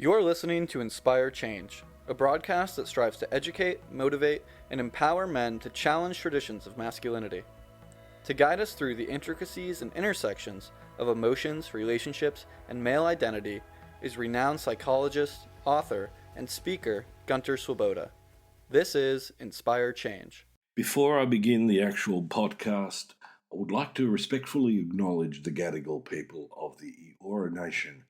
You're listening to Inspire Change, a broadcast that strives to educate, motivate, and empower men to challenge traditions of masculinity. To guide us through the intricacies and intersections of emotions, relationships, and male identity is renowned psychologist, author, and speaker Gunter. This is Inspire Change. Before I begin the actual podcast, I would like to respectfully acknowledge the Gadigal people of the Eora Nation,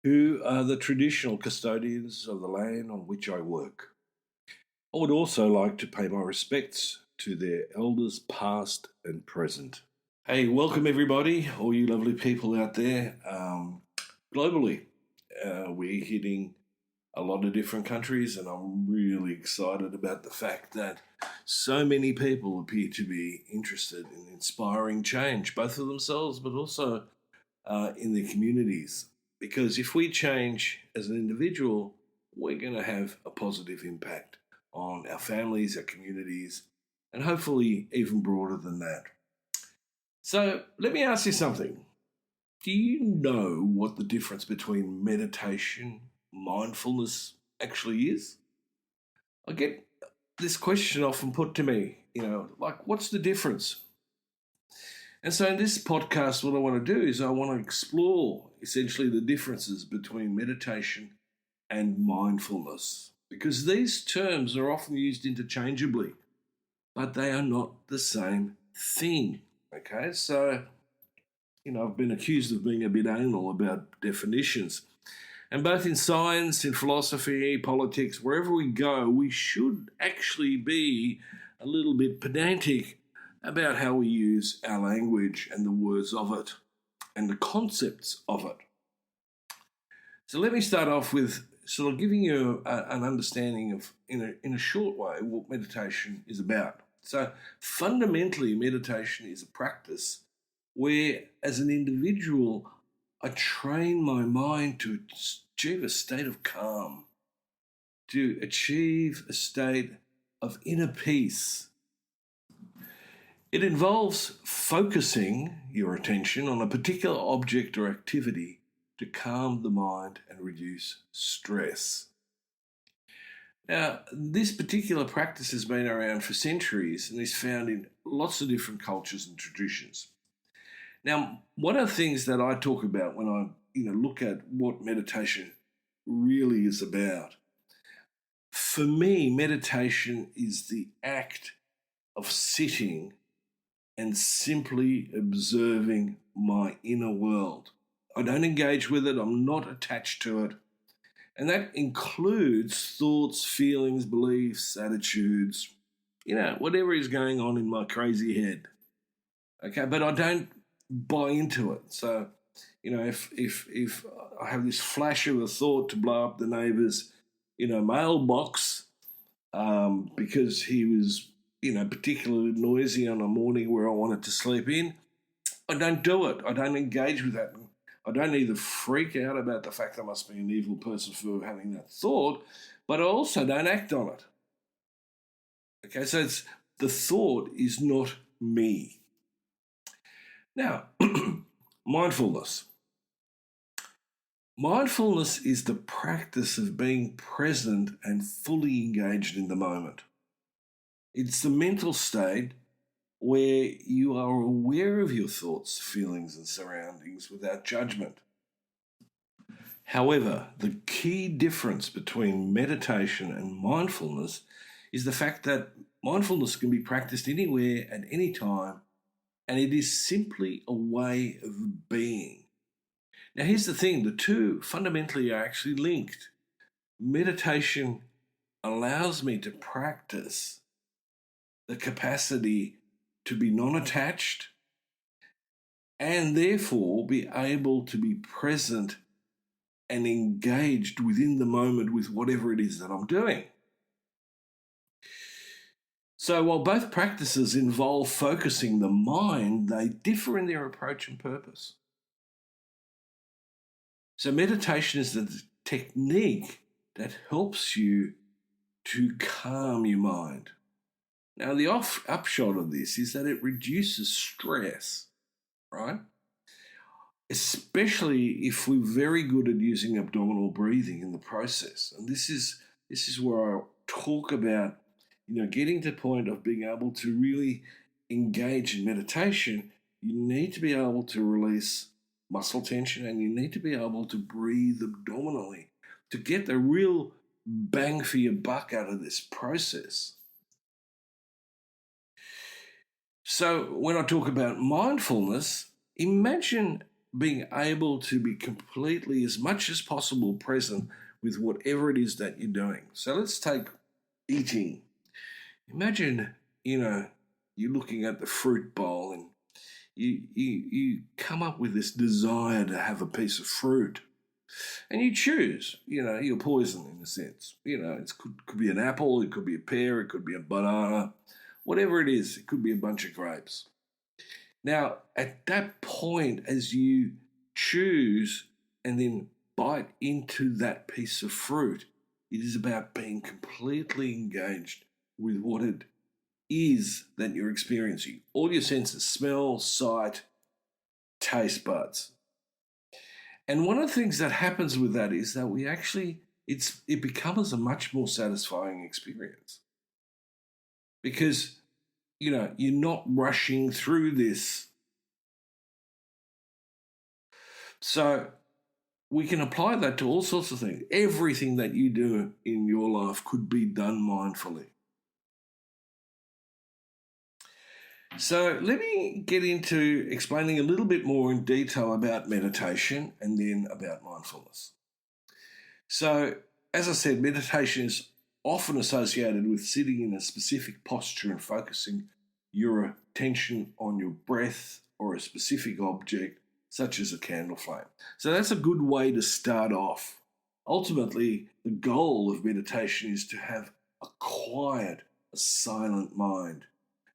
who are the traditional custodians of the land on which I work. I would also like to pay my respects to their elders past and present. Hey, welcome everybody, all you lovely people out there. Globally, we're hitting a lot of different countries, and I'm really excited about the fact that so many people appear to be interested in inspiring change, both for themselves but also in their communities. Because if we change as an individual, we're going to have a positive impact on our families, our communities, and hopefully even broader than that. So let me ask you something. Do you know what the difference between meditation, mindfulness actually is? I get this question often put to me, like, what's the difference? And so in this podcast, what I want to do is I want to explore essentially the differences between meditation and mindfulness, because these terms are often used interchangeably, but they are not the same thing. Okay, so, I've been accused of being a bit anal about definitions. And both in science, in philosophy, politics, wherever we go, we should actually be a little bit pedantic about how we use our language and the words of it and the concepts of it. So let me start off with sort of giving you an understanding of, in a short way, what meditation is about. So fundamentally, meditation is a practice where, as an individual, I train my mind to achieve a state of calm, to achieve a state of inner peace. It involves focusing your attention on a particular object or activity to calm the mind and reduce stress. Now, this particular practice has been around for centuries and is found in lots of different cultures and traditions. Now, one of the things that I talk about when I look at what meditation really is about, for me, meditation is the act of sitting and simply observing my inner world. I don't engage with it. I'm not attached to it. And that includes thoughts, feelings, beliefs, attitudes, whatever is going on in my crazy head. Okay, but I don't buy into it. So, if I have this flash of a thought to blow up the neighbour's, mailbox because he was, particularly noisy on a morning where I wanted to sleep in, I don't do it. I don't engage with that. I don't either freak out about the fact I must be an evil person for having that thought, but I also don't act on it. Okay, so the thought is not me. Now, mindfulness. Mindfulness is the practice of being present and fully engaged in the moment. It's the mental state where you are aware of your thoughts, feelings, and surroundings without judgment. However, the key difference between meditation and mindfulness is the fact that mindfulness can be practiced anywhere at any time, and it is simply a way of being. Now, here's the thing. The two fundamentally are actually linked. Meditation allows me to practice the capacity to be non-attached and therefore be able to be present and engaged within the moment with whatever it is that I'm doing. So while both practices involve focusing the mind, they differ in their approach and purpose. So meditation is the technique that helps you to calm your mind. Now, the upshot of this is that it reduces stress, right? especially if we're very good at using abdominal breathing in the process. And this is where I talk about, getting to the point of being able to really engage in meditation. You need to be able to release muscle tension, and you need to be able to breathe abdominally to get the real bang for your buck out of this process. So when I talk about mindfulness, imagine being able to be completely, as much as possible, present with whatever it is that you're doing. So let's take eating. Imagine, you're looking at the fruit bowl and you come up with this desire to have a piece of fruit. And you choose, your poison in a sense. It could be an apple, it could be a pear, it could be a banana, whatever it is, it could be a bunch of grapes. Now, at that point, as you choose and then bite into that piece of fruit, it is about being completely engaged with what it is that you're experiencing. All your senses, smell, sight, taste buds. And one of the things that happens with that is that it becomes a much more satisfying experience. Because, you're not rushing through this. So we can apply that to all sorts of things. Everything that you do in your life could be done mindfully. So let me get into explaining a little bit more in detail about meditation and then about mindfulness. So, as I said, meditation is often associated with sitting in a specific posture and focusing your attention on your breath or a specific object, such as a candle flame. So that's a good way to start off. Ultimately, the goal of meditation is to have a quiet, a silent mind,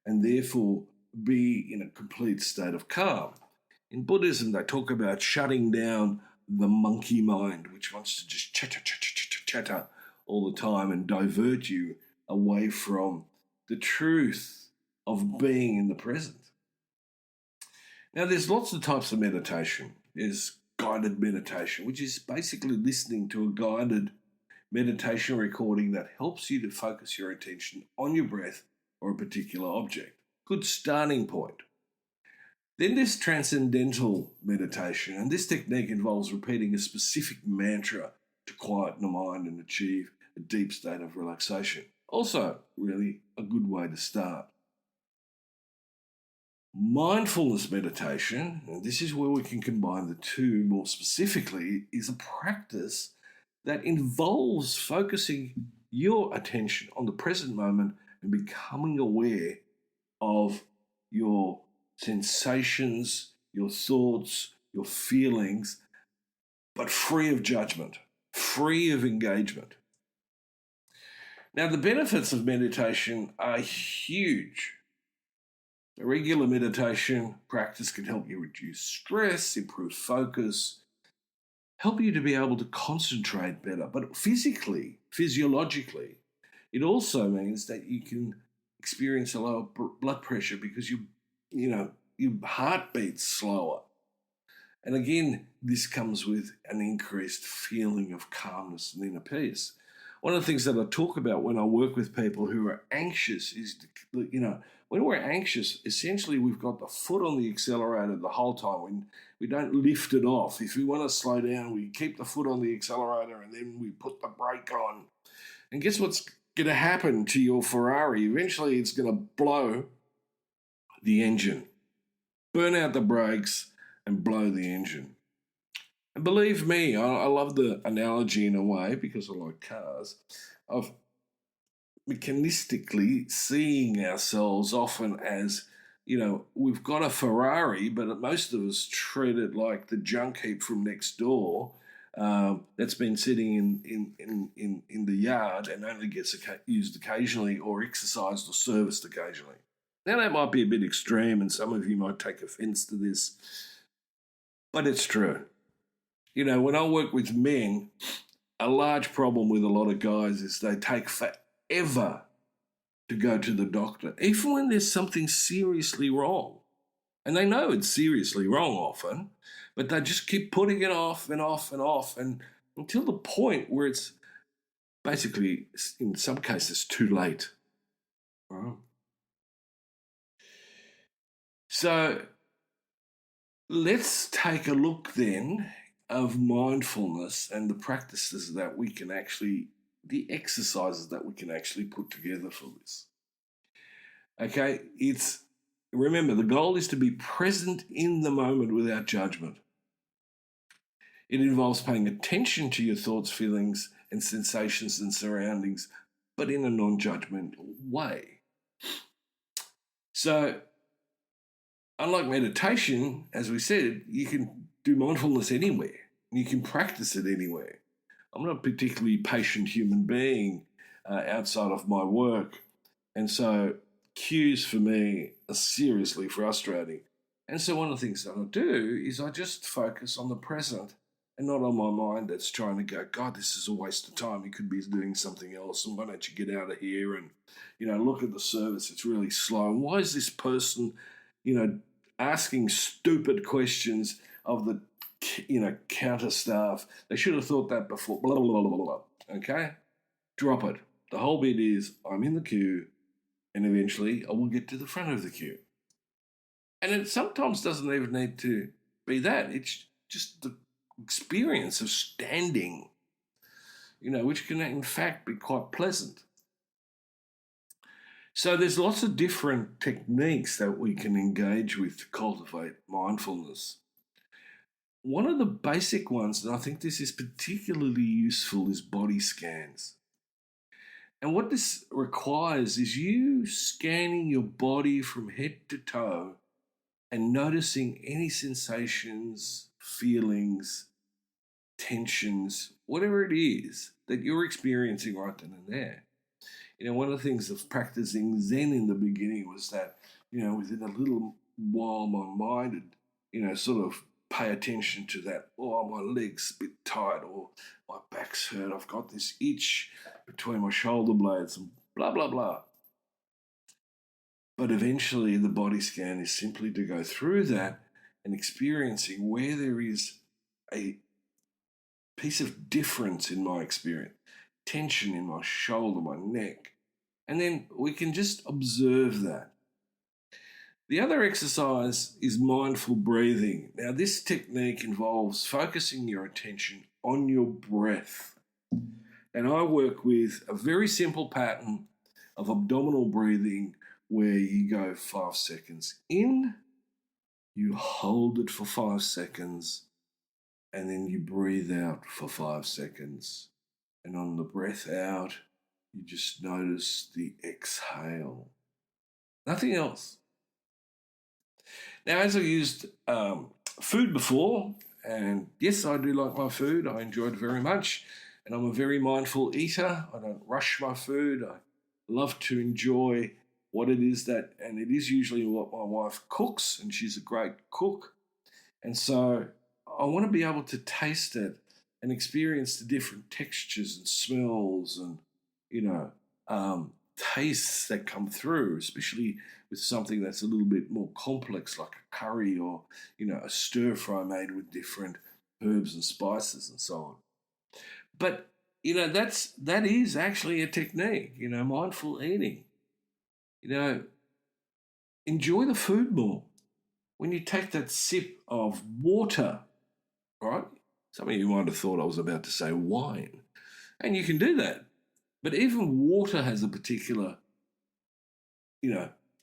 and therefore be in a complete state of calm. In Buddhism, they talk about shutting down the monkey mind, which wants to just chatter all the time and divert you away from the truth of being in the present. Now, there's lots of types of meditation. There's guided meditation, which is basically listening to a guided meditation recording that helps you to focus your attention on your breath or a particular object. Good starting point. Then there's transcendental meditation, and this technique involves repeating a specific mantra to quieten the mind and achieve a deep state of relaxation. Also, really a good way to start. Mindfulness meditation, and this is where we can combine the two more specifically, is a practice that involves focusing your attention on the present moment and becoming aware of your sensations, your thoughts, your feelings, but free of judgment, free of engagement. Now, the benefits of meditation are huge. A regular meditation practice can help you reduce stress, improve focus, help you to be able to concentrate better. But physically, physiologically, it also means that you can experience a lower blood pressure because your heart beats slower. And again, this comes with an increased feeling of calmness and inner peace. One of the things that I talk about when I work with people who are anxious is, when we're anxious, essentially we've got the foot on the accelerator the whole time. We don't lift it off. If we want to slow down, we keep the foot on the accelerator and then we put the brake on. And guess what's going to happen to your Ferrari? Eventually it's going to blow the engine, burn out the brakes and blow the engine. And believe me, I love the analogy in a way, because I like cars, of mechanistically seeing ourselves often as, we've got a Ferrari, but most of us treat it like the junk heap from next door that's been sitting in the yard and only gets used occasionally or exercised or serviced occasionally. Now, that might be a bit extreme, and some of you might take offence to this, but it's true. When I work with men, a large problem with a lot of guys is they take forever to go to the doctor, even when there's something seriously wrong. And they know it's seriously wrong often, but they just keep putting it off and off and off, and until the point where it's basically, in some cases, too late. Right? So let's take a look then of mindfulness and the practices that we can actually, the exercises that we can actually put together for this. Okay, remember, the goal is to be present in the moment without judgment. It involves paying attention to your thoughts, feelings, and sensations and surroundings, but in a non-judgmental way. So, unlike meditation, as we said, you can do mindfulness anywhere. You can practice it anywhere. I'm not a particularly patient human being outside of my work, and so cues for me are seriously frustrating. And so one of the things that I do is I just focus on the present and not on my mind that's trying to go, God, this is a waste of time. You could be doing something else, and why don't you get out of here and, look at the service. It's really slow. And why is this person, asking stupid questions of the, counter staff? They should have thought that before. Blah, blah, blah, blah, blah. Okay? Drop it. The whole bit is I'm in the queue, and eventually I will get to the front of the queue. And it sometimes doesn't even need to be that. It's just the experience of standing, which can in fact be quite pleasant. So there's lots of different techniques that we can engage with to cultivate mindfulness. One of the basic ones, and I think this is particularly useful, is body scans. And what this requires is you scanning your body from head to toe and noticing any sensations, feelings, tensions, whatever it is that you're experiencing right then and there. One of the things of practicing Zen in the beginning was that, within a little while my mind would, sort of pay attention to that. Oh, my leg's a bit tight, or my back's hurt. I've got this itch between my shoulder blades, and blah, blah, blah. But eventually the body scan is simply to go through that and experiencing where there is a piece of difference in my experience, tension in my shoulder, my neck, and then we can just observe that. The other exercise is mindful breathing. Now, this technique involves focusing your attention on your breath. And I work with a very simple pattern of abdominal breathing where you go 5 seconds in, you hold it for 5 seconds, and then you breathe out for 5 seconds. And on the breath out, you just notice the exhale. Nothing else. Now, as I used food before, and yes, I do like my food. I enjoy it very much. And I'm a very mindful eater. I don't rush my food. I love to enjoy what it is that, and it is usually what my wife cooks, and she's a great cook. And so I want to be able to taste it and experience the different textures and smells and, tastes that come through, especially with something that's a little bit more complex, like a curry or, a stir fry made with different herbs and spices and so on. But, that is actually a technique, mindful eating. Enjoy the food more. When you take that sip of water, right? Some of you might have thought I was about to say wine. And you can do that. But even water has a particular,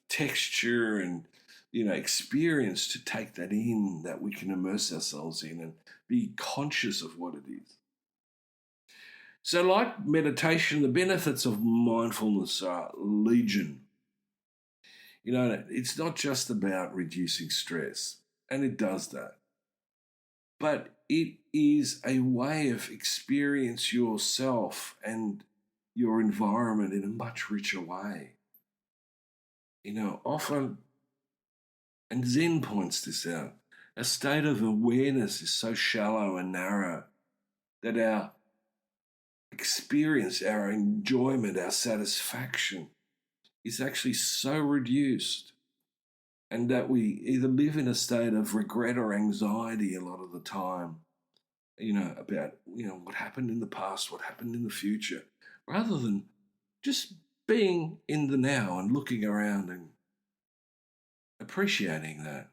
texture and, experience to take that in, that we can immerse ourselves in and be conscious of what it is. So like meditation, the benefits of mindfulness are legion. It's not just about reducing stress, and it does that. But it is a way of experience yourself and your environment in a much richer way. Often, and Zen points this out, a state of awareness is so shallow and narrow that our experience, our enjoyment, our satisfaction is actually so reduced. and that we either live in a state of regret or anxiety a lot of the time, about, what happened in the past, what happened in the future, rather than just being in the now and looking around and appreciating that.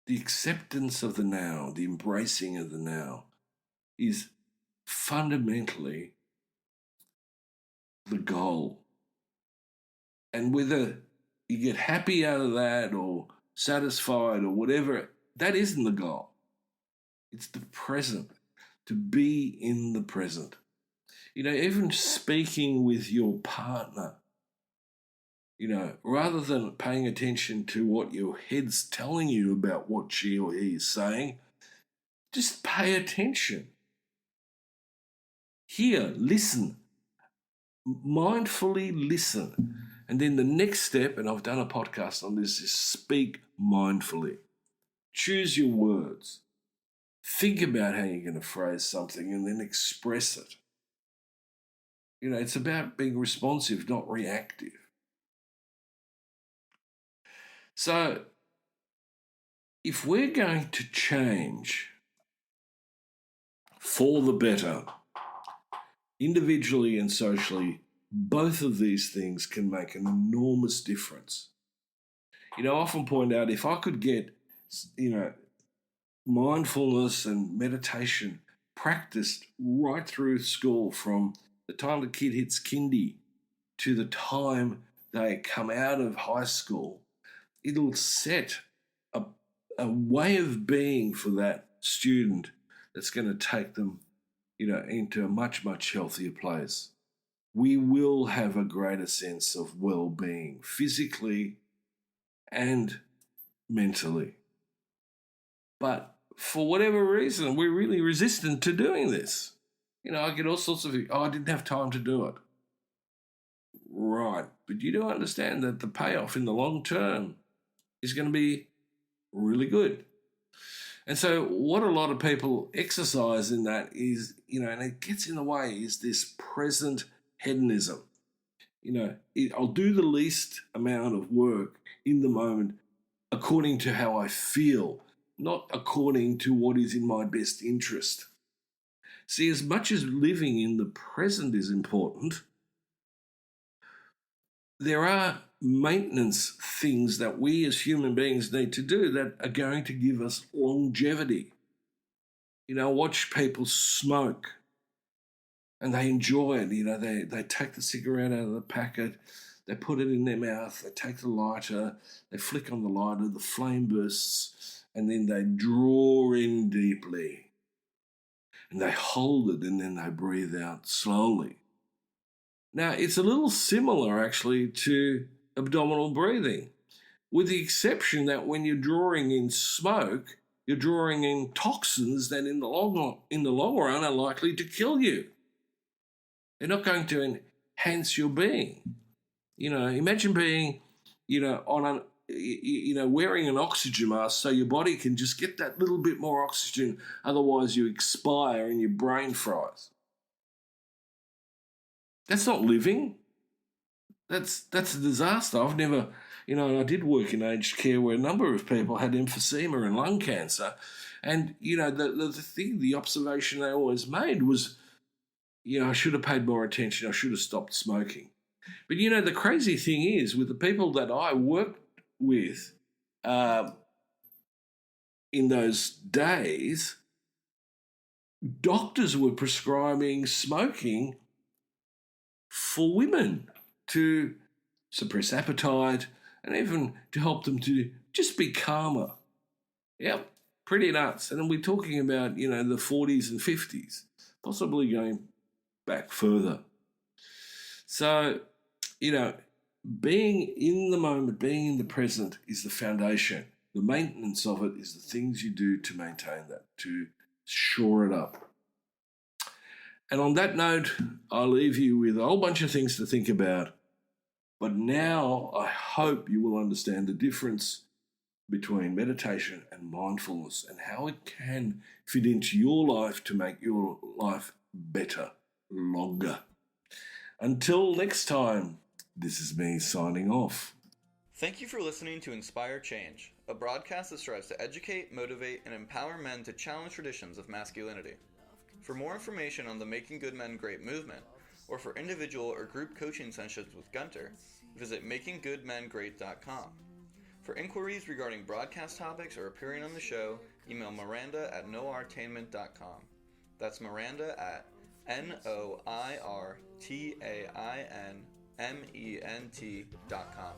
The acceptance of the now, the embracing of the now, is fundamentally the goal. And whether you get happy out of that or satisfied or whatever, that isn't the goal. It's the present, to be in the present. Even speaking with your partner, rather than paying attention to what your head's telling you about what she or he is saying, just pay attention. Hear, listen, mindfully listen. And then the next step, and I've done a podcast on this, is speak mindfully. Choose your words. Think about how you're going to phrase something and then express it. It's about being responsive, not reactive. So, if we're going to change for the better, individually and socially, both of these things can make an enormous difference. I often point out, if I could get, mindfulness and meditation practiced right through school, from the time the kid hits kindy to the time they come out of high school, it'll set a way of being for that student that's going to take them, into a much, much healthier place. We will have a greater sense of well-being, physically and mentally. But for whatever reason, we're really resistant to doing this. I get all sorts of, I didn't have time to do it. Right, but you do understand that the payoff in the long term is going to be really good. And so what a lot of people exercise in that is, and it gets in the way, is this present hedonism. I'll do the least amount of work in the moment according to how I feel, not according to what is in my best interest. See, as much as living in the present is important, there are maintenance things that we as human beings need to do that are going to give us longevity. Watch people smoke and they enjoy it. They take the cigarette out of the packet, they put it in their mouth, they take the lighter, they flick on the lighter, the flame bursts, and then they draw in deeply. And they hold it, and then they breathe out slowly. Now, it's a little similar, actually, to abdominal breathing, with the exception that when you're drawing in smoke, you're drawing in toxins that in the long run are likely to kill you. They're not going to enhance your being. Imagine being, wearing an oxygen mask so your body can just get that little bit more oxygen. Otherwise, you expire and your brain fries. That's not living. That's a disaster. I've never, I did work in aged care where a number of people had emphysema and lung cancer. And, the observation they always made was, I should have paid more attention. I should have stopped smoking. But, the crazy thing is, with the people that I worked with in those days, doctors were prescribing smoking for women to suppress appetite and even to help them to just be calmer. Yep, pretty nuts. And then we're talking about, the 40s and 50s, possibly going back further. So, being in the moment, being in the present is the foundation. The maintenance of it is the things you do to maintain that, to shore it up. And on that note, I'll leave you with a whole bunch of things to think about. But now I hope you will understand the difference between meditation and mindfulness and how it can fit into your life to make your life better, longer. Until next time, this is me signing off. Thank you for listening to Inspire Change, a broadcast that strives to educate, motivate, and empower men to challenge traditions of masculinity. For more information on the Making Good Men Great movement, or for individual or group coaching sessions with Gunter, visit makinggoodmengreat.com. For inquiries regarding broadcast topics or appearing on the show, email Miranda at noirtainment.com. That's Miranda at noirtainment.com.